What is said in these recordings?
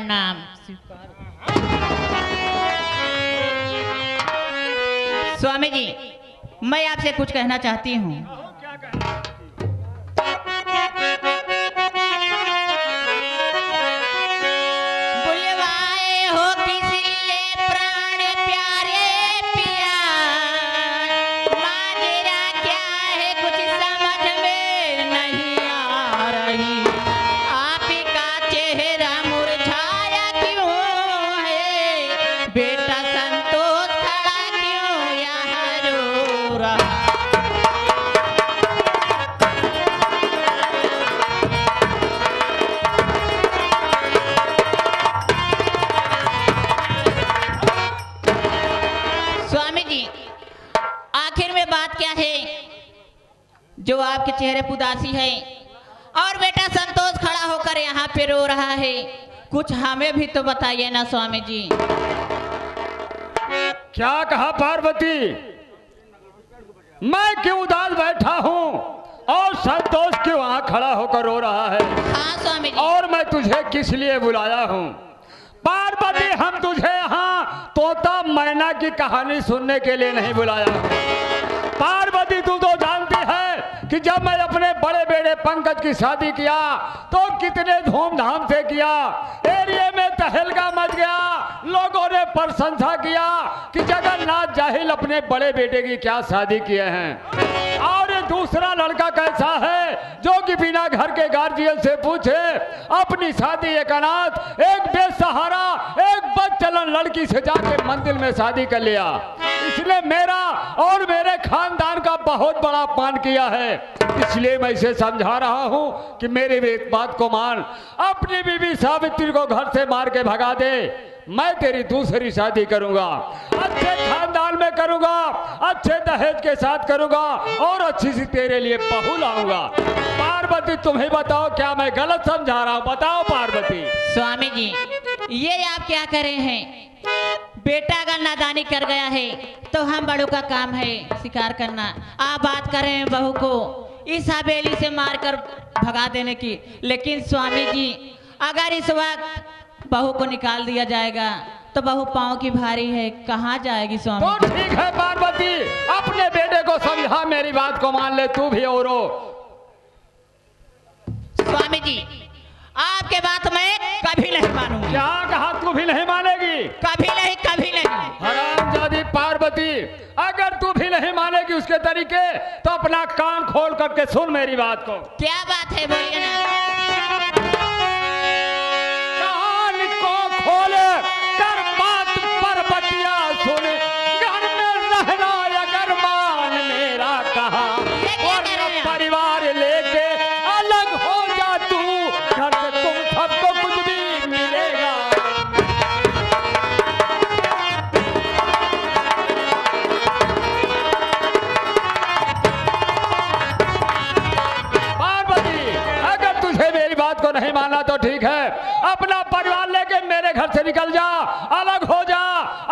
प्रणाम। स्वामी जी, मैं आपसे कुछ कहना चाहती हूँ। बुलवाए हो किस लिए प्राण प्यारे पिया, माजरा क्या है कुछ समझ में नहीं आ रही। आप का चेहरा मुरझाया क्यों है, बेटा संतोष खड़ा क्यों यहाँ रो रहा। स्वामी जी, आखिर में बात क्या है जो आपके चेहरे पर उदासी है और बेटा संतोष खड़ा होकर यहाँ पे रो रहा है? कुछ हमें भी तो बताइए ना स्वामी जी। क्या कहा पार्वती? मैं क्यों उदास बैठा हूँ और संतोष क्यों वहां खड़ा होकर रो रहा है? हाँ स्वामी जी। और मैं तुझे किस लिए बुलाया हूँ? पार्वती, हम तुझे यहाँ तोता मैना की कहानी सुनने के लिए नहीं बुलाया। पार्वती, तू तो जानती है कि जब मैं अपने बड़े बेटे पंकज की शादी किया तो कितने धूमधाम से किया। एरिया में तहलका मच गया, लोगों ने प्रशंसा किया कि जगन्नाथ जाहिल अपने बड़े बेटे की क्या शादी किए हैं। और ये दूसरा लड़का कैसा है जो कि बिना घर के गार्जियन से पूछे अपनी शादी एक अनाथ, एक बेसहारा, एक बदचलन लड़की से जाके मंदिर में शादी कर लिया। इसलिए मेरा और मेरे खानदान का बहुत बड़ा अपमान किया है। इसलिए मैं इसे समझा रहा हूँ कि मेरी एक बात को मान, अपनी बीवी सावित्री को घर से मार के भगा दे। मैं तेरी दूसरी शादी करूंगा, अच्छे खानदान में करूंगा, अच्छे दहेज के साथ करूंगा और अच्छी सी तेरे लिए बहू लाऊंगा। पार्वती, तुम्हें बताओ, क्या मैं गलत समझा रहा हूँ? बताओ पार्वती। स्वामी जी, ये आप क्या करे हैं? बेटा अगर नादानी कर गया है तो हम बड़ों का काम है शिकार करना। आप बात कर रहे हैं बहू को इस हवेली से मारकर भगा देने की, लेकिन स्वामी जी अगर इस वक्त बहू को निकाल दिया जाएगा तो बहू पांव की भारी है, कहाँ जाएगी स्वामी? तो ठीक है पार्वती, अपने बेटे को समझा, मेरी बात को मान ले तू भी। और स्वामी जी, आपके बात मैं कभी नहीं मानूंगी। क्या कहा? तू भी नहीं मानेगी? कभी नहीं, कभी नहीं। हरामजादी पार्वती, अगर तू भी नहीं मानेगी उसके तरीके तो अपना कान खोल करके सुन मेरी बात को। क्या बात है, बोलिए ना। कान को खोल कर बात पर्वतिया सुन, घर में रहना अगर मान मेरा कहा, और परिवार लेके अलग हो जा तू, घर से तुम सबको कुछ भी मिलेगा। पार्वती, अगर तुझे मेरी बात को नहीं माना तो ठीक है, अपना परिवार लेके मेरे घर से निकल जा, अलग हो जा,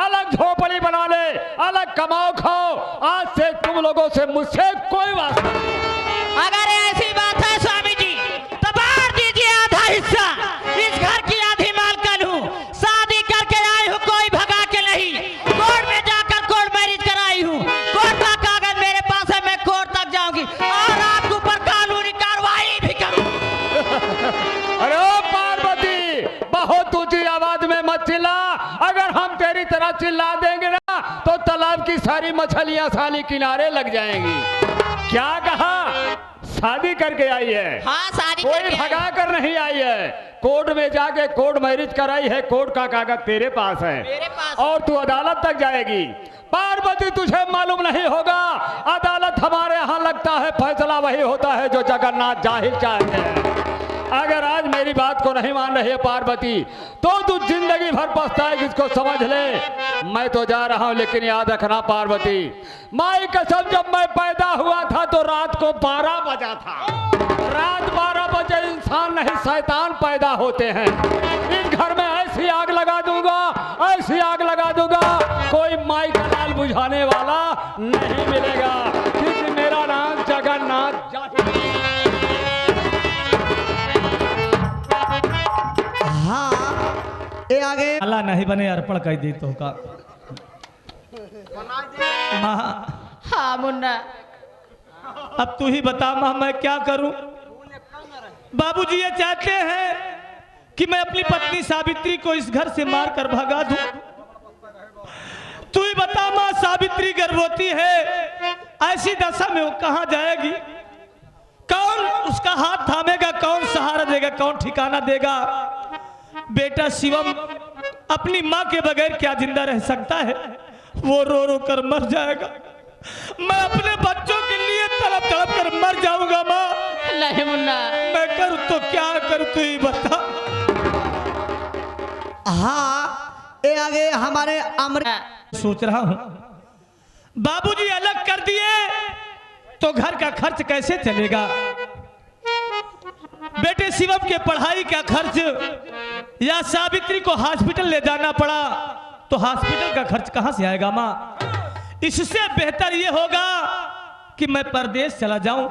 अलग झोपड़ी बना ले, अलग कमाओ खाओ। आज से तुम लोगों से मुझसे कोई वास्ता नहीं। अगर ऐसी बात है स्वामी जी तो बांट दीजिए आधा हिस्सा। इस घर की आधी मालकिन हूँ, शादी करके आई हूँ, कोई भगा के नहीं। कोर्ट में जाकर कोर्ट मैरिज कराई हूँ, कोर्ट का कागज मेरे पास है, मैं कोर्ट तक जाऊंगी और आपके ऊपर कानूनी कार्रवाई भी करूंगी। अरे ओ पार्वती, बहुत ऊंची आवाज में मत चिल्ला। अगर हम तेरी तरह चिल्ला देंगे ना तो तालाब की सारी मछलियां साली किनारे लग जाएंगी। क्या कहा? शादी करके आई है? हाँ, शादी कोई करके आई। भगा कर नहीं आई है, कोर्ट में जाके कोर्ट मैरिज कराई है, कोर्ट का कागज तेरे पास है, मेरे पास। और तू अदालत तक जाएगी। पार्वती, तुझे मालूम नहीं होगा, अदालत हमारे यहाँ लगता है, फैसला वही होता है जो जगन्नाथ जाहिल चाहते हैं। अगर आज मेरी बात को नहीं मान रही है पार्वती तो तू जिंदगी भर पछताएगी, इसको समझ ले। मैं तो जा रहा हूं, लेकिन याद रखना पार्वती, माई कसम, जब मैं पैदा हुआ था तो रात को 12 बजा था। रात 12 बजे इंसान नहीं शैतान पैदा होते हैं। इस घर में ऐसी आग लगा दूंगा, ऐसी आग लगा दूंगा, कोई माई का लाल बुझाने वाला नहीं मिलेगा, क्योंकि मेरा नाम जगन्नाथ जाहिल। हाँ, ए आगे अल्लाह नहीं बने अर्पण कर दी तो का माँ हाँ मुन्ना, अब तू ही बता माँ मैं क्या करूं। बाबूजी ये चाहते हैं कि मैं अपनी पत्नी सावित्री को इस घर से मार कर भगा दूं। तू ही बता माँ, सावित्री गर्भवती है, ऐसी दशा में वो कहां जाएगी? कौन उसका हाथ थामेगा? कौन सहारा देगा? कौन ठिकाना देगा? बेटा शिवम अपनी माँ के बगैर क्या जिंदा रह सकता है? वो रो रो कर मर जाएगा। मैं अपने बच्चों के लिए तड़प तड़प कर मर जाऊंगा माँ। नहीं मुन्ना, मैं करूं तो क्या करूं, तू ही बता। हाँ ए आगे हमारे अमर सोच रहा हूं बाबूजी अलग कर दिए तो घर का खर्च कैसे चलेगा? बेटे शिवम के पढ़ाई का खर्च, या सावित्री को हॉस्पिटल ले जाना पड़ा तो हॉस्पिटल का खर्च कहां से आएगा माँ? इससे बेहतर यह होगा कि मैं परदेश चला जाऊं,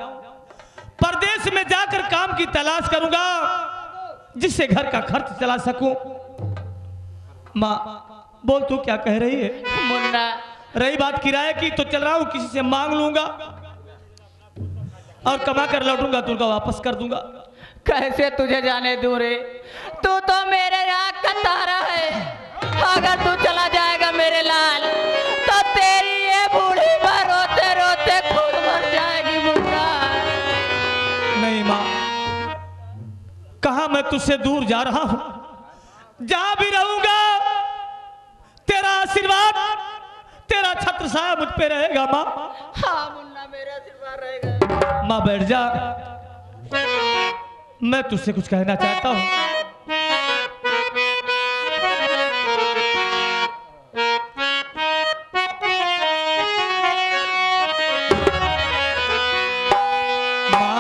परदेश में जाकर काम की तलाश करूंगा जिससे घर का खर्च चला सकूं। माँ बोल तू क्या कह रही है? मुन्ना, रही बात किराए की तो चल रहा हूं, किसी से मांग लूंगा और कमा कर लौटूंगा तो उनका वापस कर दूंगा। कैसे तुझे जाने दूं रे? तू तो मेरे आँख का तारा है। अगर तू चला जाएगा मेरे लाल, तो तेरी ये बूढ़ी माँ रोते रोते खुद मर जाएगी मुन्ना। नहीं माँ, कहां मैं तुझसे दूर जा रहा हूं, जहां भी रहूंगा तेरा आशीर्वाद, तेरा छत्र छाया मुझ पे रहेगा माँ। हाँ मुन्ना, मेरा आशीर्वाद रहेगा। माँ बैठ जा, मैं तुझसे कुछ कहना चाहता हूं। माँ,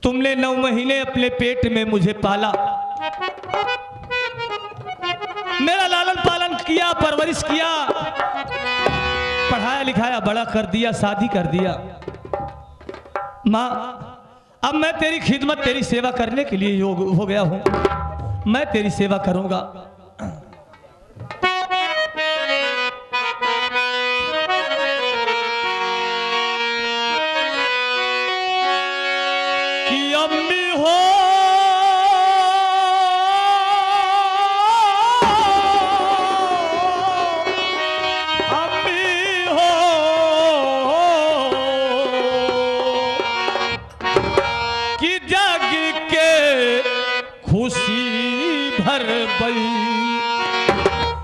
तुमने 9 महीने अपने पेट में मुझे पाला, मेरा लालन पालन किया, परवरिश किया, पढ़ाया लिखाया, बड़ा कर दिया, शादी कर दिया। माँ अब मैं तेरी खिदमत, तेरी सेवा करने के लिए योग हो गया हूं, मैं तेरी सेवा करूंगा। कि अम्मी हो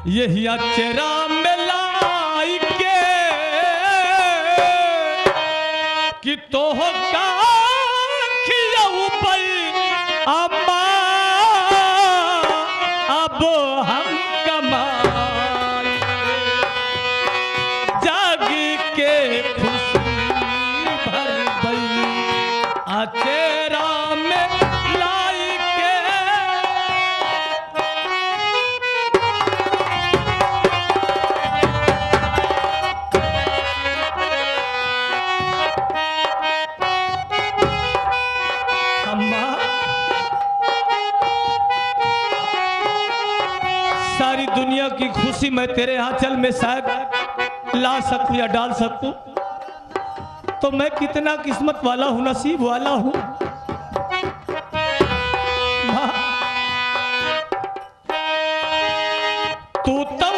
यही चेहरा में लाई के कि तो का खियाऊ पई अम्मा, अब हम कमाई जाग के खुशी भर गई चेहरा में लाई के। सारी दुनिया की खुशी मैं तेरे आंचल में शायद ला सकूं या डाल सकूं, तो मैं कितना किस्मत वाला हूं, नसीब वाला हूं। तू तो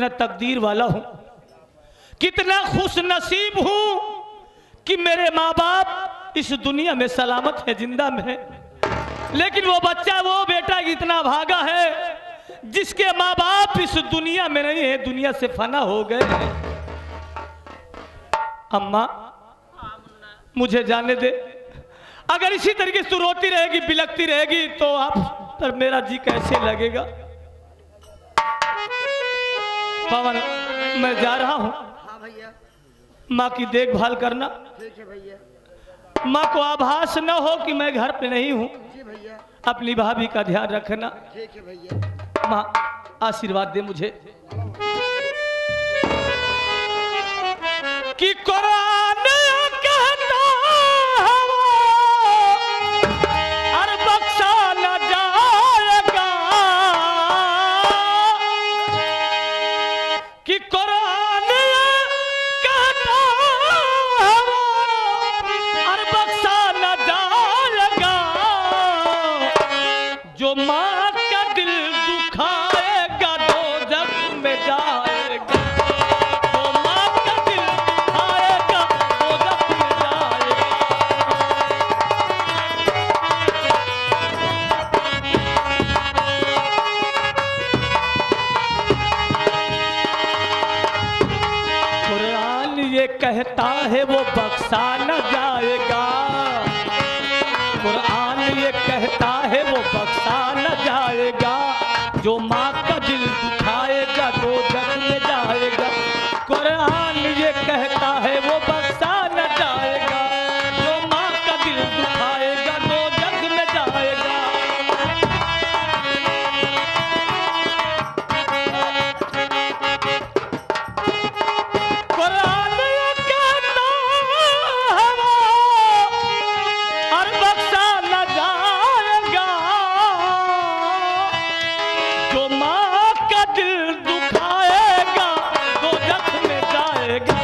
कितना तकदीर वाला हूं, कितना खुश नसीब हूं कि मेरे माँ बाप इस दुनिया में सलामत है, जिंदा में है। लेकिन वो बच्चा, वो बेटा इतना भागा है जिसके माँ बाप इस दुनिया में नहीं है, दुनिया से फना हो गए हैं। अम्मा मुझे जाने दे, अगर इसी तरीके से तू रोती रहेगी, बिलखती रहेगी तो आप पर मेरा जी कैसे लगेगा। पवन मैं जा रहा हूं, हाँ भैया, माँ की देखभाल करना, ठीक है भैया। माँ को आभास न हो कि मैं घर पे नहीं हूँ। जी भैया, अपनी भाभी का ध्यान रखना। ठीक है भैया। माँ आशीर्वाद दे मुझे कि कुरान कहता है और बख्शा न जाएगा, कि कुरान कहता है और बख्शा न जाएगा, जो माँ का दिल दुखाएगा दोज़ख में जाएगा, जो माँ का दिल दुखाएगा दोज़ख में जाएगा। कुरान ये कहता है वो बख्शा न जाएगा, कुरान ये कहता है वो बख्शा न जाएगा, जो माँ का दिल दुखाएगा दोज़ख में जाएगा। कुरान ये कहता है वो बख्शा न जाएगा, जो माँ का दिल दुखाएगा दोज़ख में जाएगा। कुरान ये कहता है वो और बख्शा न जाएगा, जो माँ का दिल दुखाएगा दोज़ख में जाएगा।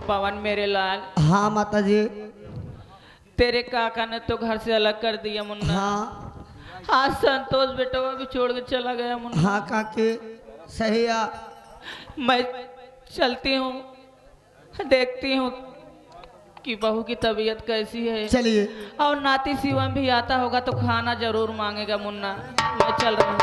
पवन मेरे लाल, हाँ माता जी। तेरे काका ने तो घर से अलग कर दिया मुन्ना। हाँ आज संतोष बेटा भी छोड़ के चला गया मुन्ना। हाँ काके, सही है। मैं चलती हूँ, देखती हूँ कि बहू की तबीयत कैसी है। चलिए। और नाती शिवम भी आता होगा तो खाना जरूर मांगेगा मुन्ना। मैं चल रही हूँ।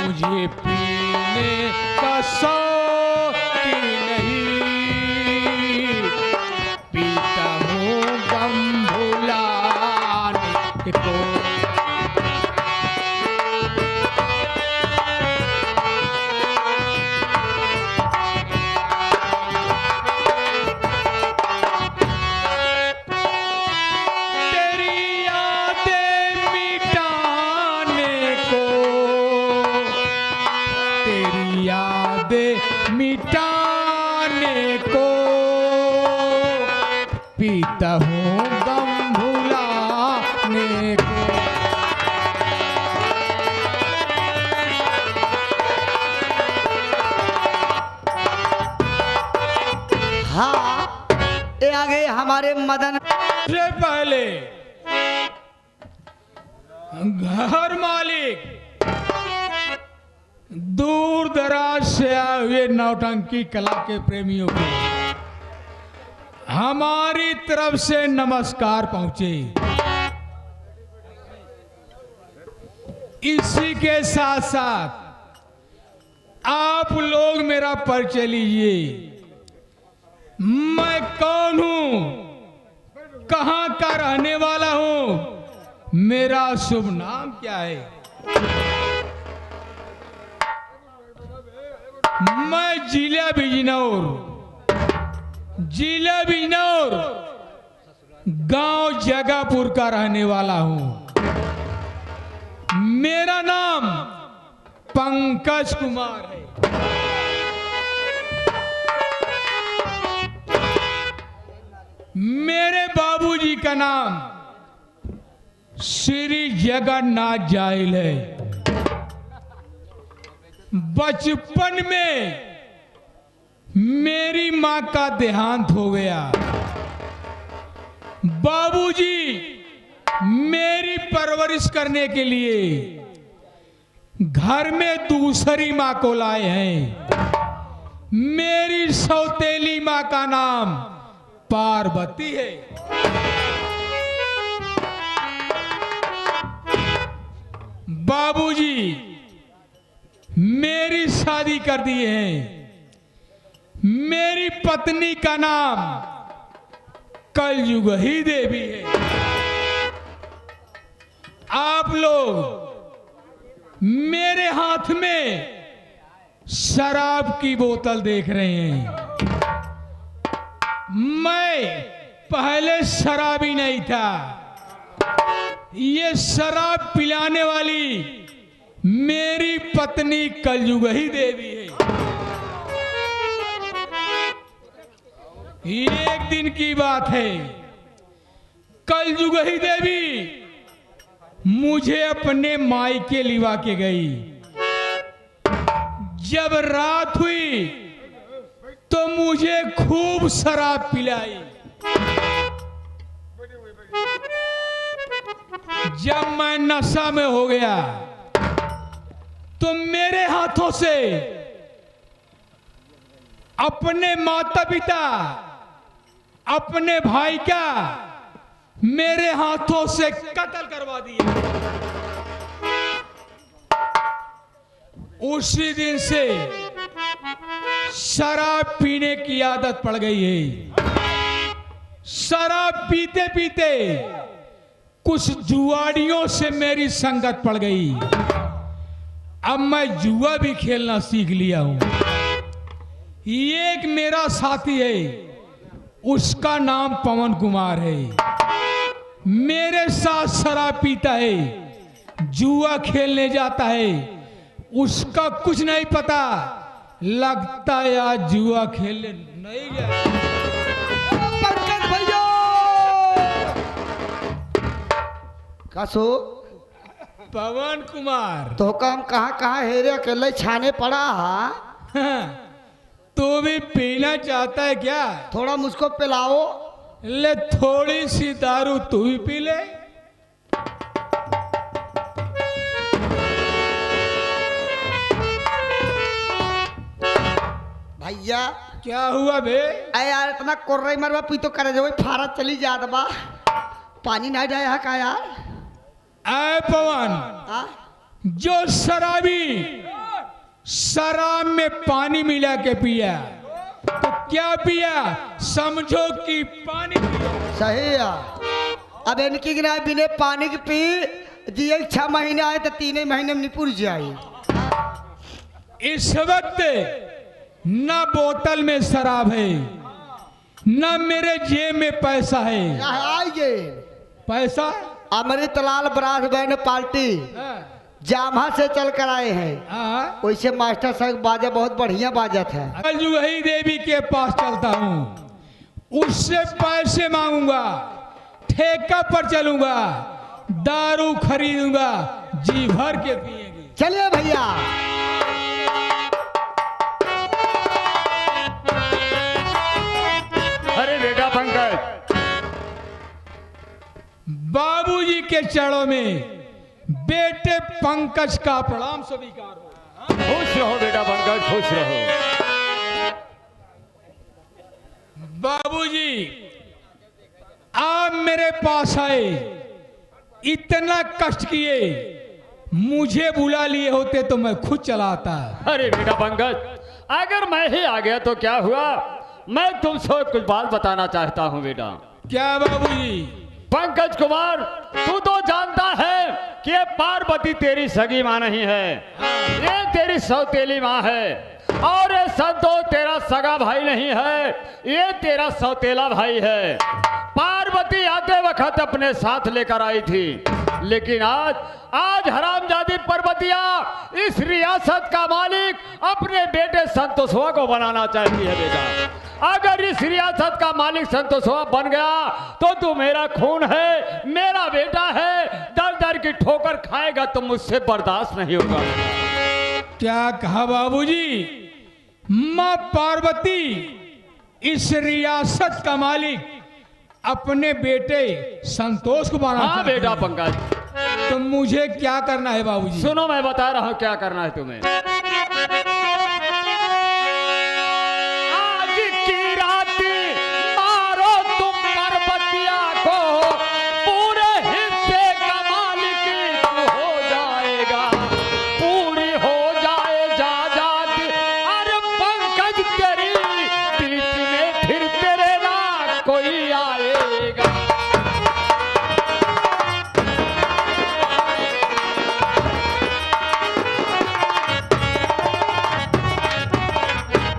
मुझे पीने का शौक नहीं, पीता हूँ गम भुलाने को। तेरी यादें मिटाने को, तेरी यादें मिटाने को, पीता हूँ गम भुलाने को। हाँ, ये आ गए हमारे मदन। से पहले घर मालिक दूर दराज से आए हुए नौटंकी कला के प्रेमियों को हमारी तरफ से नमस्कार पहुंचे। इसी के साथ साथ आप लोग मेरा परिचय लीजिए। मैं कौन हूं, कहाँ का रहने वाला हूँ, मेरा शुभ नाम क्या है? मैं जिला बिजनौर गांव जगापुर का रहने वाला हूँ। मेरा नाम पंकज कुमार है। मेरे बाबूजी का नाम श्री जगन्नाथ जाइल है। बचपन में मेरी मां का देहांत हो गया। बाबूजी मेरी परवरिश करने के लिए घर में दूसरी मां को लाए हैं। मेरी सौतेली मां का नाम पार्वती है। बाबूजी मेरी शादी कर दिए हैं। मेरी पत्नी का नाम कलयुगी देवी है। आप लोग मेरे हाथ में शराब की बोतल देख रहे हैं। मैं पहले शराबी नहीं था। ये शराब पिलाने वाली मेरी पत्नी कलयुगी देवी है। एक दिन की बात है, कलयुगी देवी मुझे अपने मायके लिवा के गई। जब रात हुई तो मुझे खूब शराब पिलाई। जब मैं नशा में हो गया तो मेरे हाथों से अपने माता पिता, अपने भाई का मेरे हाथों से कत्ल करवा दिया। उसी दिन से शराब पीने की आदत पड़ गई है। शराब पीते पीते कुछ जुआड़ियों से मेरी संगत पड़ गई। अब मैं जुआ भी खेलना सीख लिया हूं। एक मेरा साथी है, उसका नाम पवन कुमार है। मेरे साथ शराब पीता है, जुआ खेलने जाता है। उसका कुछ नहीं पता, लगता है आज जुआ खेलने नहीं गया। पंकज भैया कसो पवन कुमार तो हम कहाँ कहाँ हेरे अकेले छाने पड़ा हा? तू भी पीना चाहता है क्या? थोड़ा मुझको पिलाओ। ले थोड़ी सी दारू तू भी पी ले। भैया क्या हुआ बे? अरे यार इतना कोर्रे मरवा पी तो करे जो फारा चली जात बा। पानी नहीं डाया का यार? आए पवन, आ? जो शराबी शराब में पानी मिला के पिया तो क्या पिया? समझो कि पानी पिया। सही है। अब इनकी गिना बिने पानी की पी जी 6 महीने आए तो 3 महीने में निपुर जाए। इस वक्त न बोतल में शराब है, न मेरे जेब में पैसा है। आइए पैसा अमृतलाल ब्रास बैंड पार्टी जामा से चल कर आए हैं। वैसे मास्टर साहब बाजा बहुत बढ़िया बाजा था। कलयुगी देवी के पास चलता हूँ, उससे पैसे मांगूंगा, ठेका पर चलूंगा, दारू खरीदूंगा, जी भर के पिएंगे। चलिए भैया। अरे बेटा पंकज, बाबूजी के चरणों में बेटे पंकज का प्रणाम स्वीकार हो। खुश रहो बेटा पंकज, खुश रहो। बाबूजी आप मेरे पास आए, इतना कष्ट किए, मुझे बुला लिए होते तो मैं खुद चला आता। अरे बेटा पंकज, अगर मैं ही आ गया तो क्या हुआ? मैं तुमसे कुछ बात बताना चाहता हूँ बेटा। क्या बाबूजी? पंकज कुमार, तू तो जानता है कि ये पार्वती तेरी सगी माँ नहीं है, ये तेरी सौतेली माँ है। और ये संतोष तेरा सगा भाई नहीं है, ये तेरा सौतेला भाई है। पार्वती आते वक्त अपने साथ लेकर आई थी, लेकिन आज हरामजादी पर्वतिया इस रियासत का मालिक अपने बेटे संतोषवा को बनाना चाहती है। बेटा, अगर इस रियासत का मालिक संतोषवा बन गया तो तू मेरा खून है, मेरा बेटा है, दर दर की ठोकर खाएगा तो मुझसे बर्दाश्त नहीं होगा। क्या कहा बाबूजी? माँ पार्वती इस रियासत का मालिक अपने बेटे संतोष को बनाना हाँ चाहती बेटा है। पंकज, तो मुझे क्या करना है बाबूजी? सुनो मैं बता रहा हूँ क्या करना है तुम्हें। आज की रात मारो तुम पर्वतिया को, पूरे हिस्से का मालिक तू हो जाएगा, पूरी हो जाए जायदाद। अरे पंकज तेरी बीच में फिर तेरे ना कोई आएगा।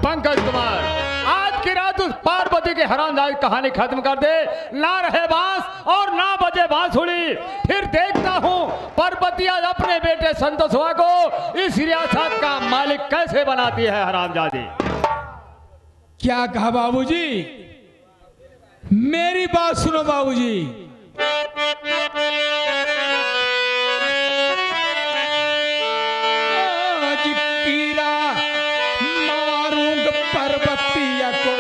पंकज कुमार, आज की रात उस पार्वती की हरामजादी कहानी खत्म कर दे। ना रहे बांस और ना बजे बांसुरी, फिर देखता हूँ पार्वतिया अपने बेटे संतोषवा को इस रियासत का मालिक कैसे बनाती है हरामजादी। क्या कहा बाबूजी? मेरी बात सुनो बाबूजी। आज की रात मारूंगा पर्वतिया को,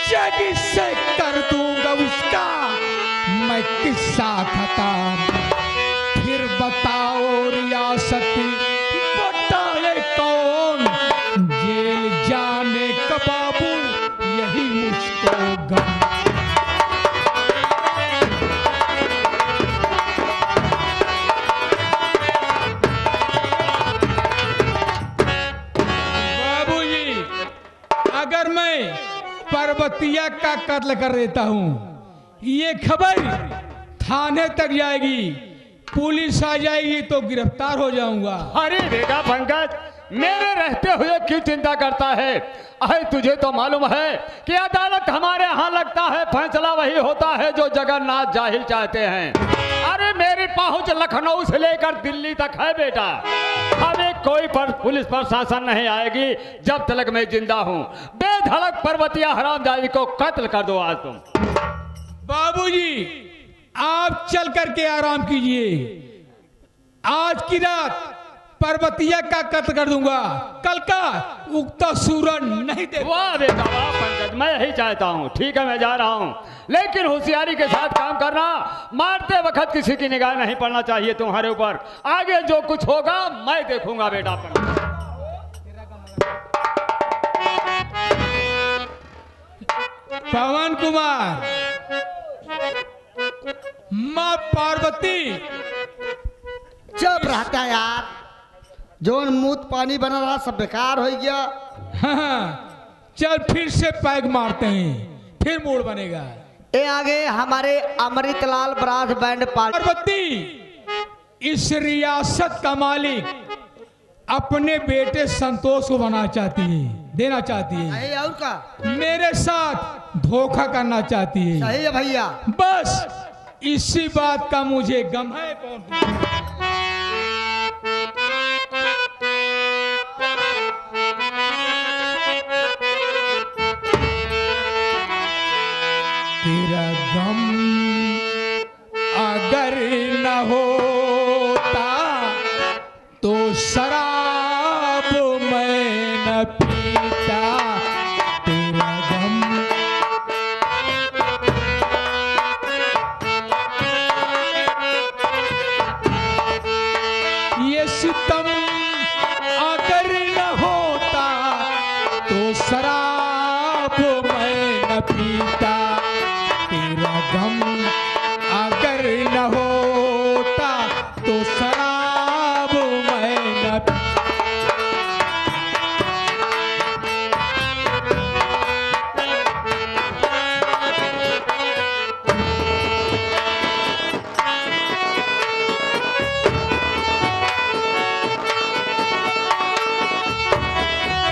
जग से कर दूंगा उसका मैं किस्सा खत्म। फिर बताओ रियासती बटाले कौन, जेल जाने का बाबू यही मुझको गम। बाबूजी, अगर मैं पर्वतिया का कत्ल कर देता हूँ, ये खबर थाने तक जाएगी, पुलिस आ जाएगी तो गिरफ्तार हो जाऊंगा। अरे बेटा पंकज, मेरे रहते हुए क्यों चिंता करता है? अरे तुझे तो मालूम है कि अदालत हमारे यहाँ लगता है, फैसला वही होता है जो जगन्नाथ जाहिल चाहते हैं। अरे मेरी पहुंच लखनऊ से लेकर दिल्ली तक है बेटा। हमें कोई पुलिस प्रशासन नहीं आएगी जब तक मैं जिंदा हूँ। बेधड़क पर्वतिया हरामजादी को कत्ल कर दो आज तुम। बाबूजी, आप चल करके आराम कीजिए। आज की रात पर्वतिया का कत्ल कर दूंगा, कल का उगता सूरज नहीं दे। वाह बेटा वाह पंकज, मैं यही चाहता हूँ। ठीक है मैं जा रहा हूँ, लेकिन होशियारी के साथ काम करना। मारते वक्त किसी की निगाह नहीं पड़ना चाहिए तुम्हारे ऊपर। आगे जो कुछ होगा मैं देखूंगा बेटा पंकज। पवन कुमार, माँ पार्वती चुप रहता यार, जोन मूत पानी बना रहा सब बेकार हो गया। हाँ, चल फिर से पैग मारते हैं, फिर मूड बनेगा। ये आगे हमारे Amritlal brass band party. Parvati इस रियासत का मालिक अपने बेटे संतोष को देना चाहती है। सही और का मेरे साथ धोखा करना चाहती है। सही है भैया। बस इसी बात का मुझे गम है। तेरा गम अगर न होता तो शराब मैं न पीता। तेरा गम ये सितम अगर न होता तो शराब मैं न पीता। तेरा गम